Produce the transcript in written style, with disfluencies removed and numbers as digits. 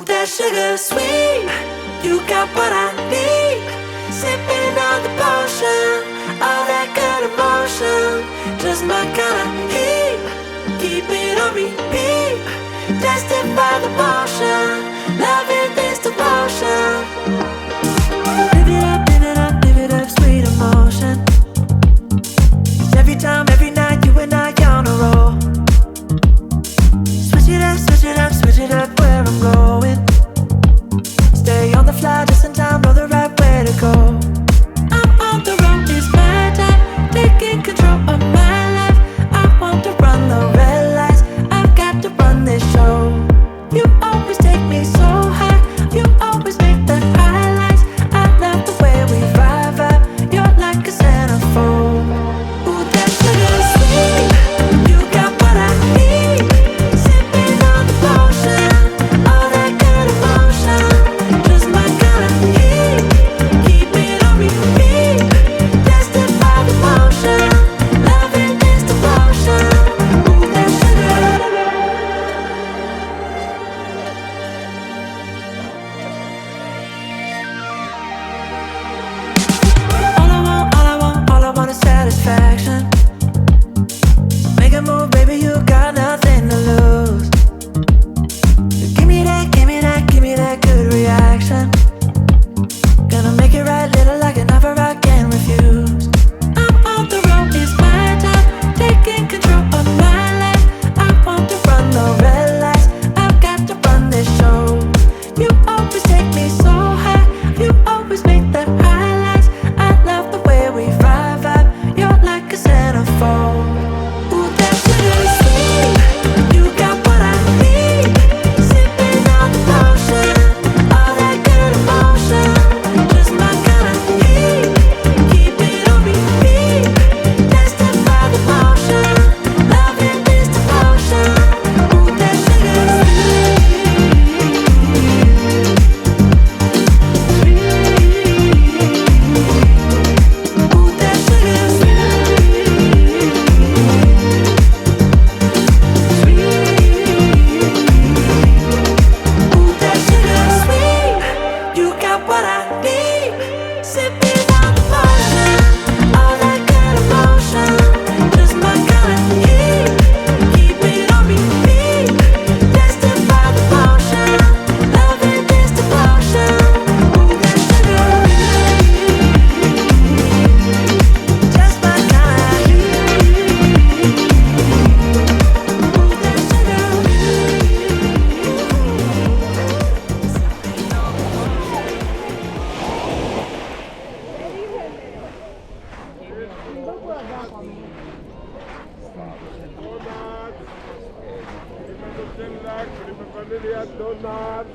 Ooh, that sugar sweet, you got what I need. Sipping on the potion, all that good emotion, just my kind of heat. Keep it on repeat, tested by the motion, loving this devotion. Live it up, live it up, live it up, sweet emotion. 'Cause every time, every night, you and I on a roll. Switch it up, switch it up, switch it up where I'm going. Stay on the fly just in time, know the right way to go. I'm on the road, it's my time, taking control of my life. I want to run the red lights, I've got to run this show. You always take me so high, you always make the highlights. I love the way we vibe, you're like a centerfold. Ooh, that sugar sweet, you got what I need. Sipping on the potion, all that good emotion, just my kind of heat. Keep it on repeat, tested by the motion, loving this devotion. Ooh, that sugar. All I want is satisfaction. Make a move, baby, you got nothing to lose. Give me that, give me that, give me that good reaction. Gonna make it right, little like an offer I can't refuse. I'm on the road, it's my time, taking control of my life. I want to run the red lights, I've got to run this show. You always take me so high, you always make the highlights. I love the way we vibe, you're like a centerfold. Ooh, that sugar sweet, you got what I need. Sipping on the potion, all that good emotion, just my kind of heat. Keep it on repeat, tested by the motion, loving this devotion. Ooh, that sugar sweet. Ooh, that sugar Ooh, that sugar sweet, you got what I need. Sipping on the potion, all that good emotion, just my kind of heat. Keep it on repeat, tested by the motion, loving this devotion. Ooh, that sugar, just my kind of heat. Ooh, that sugar. Donuts.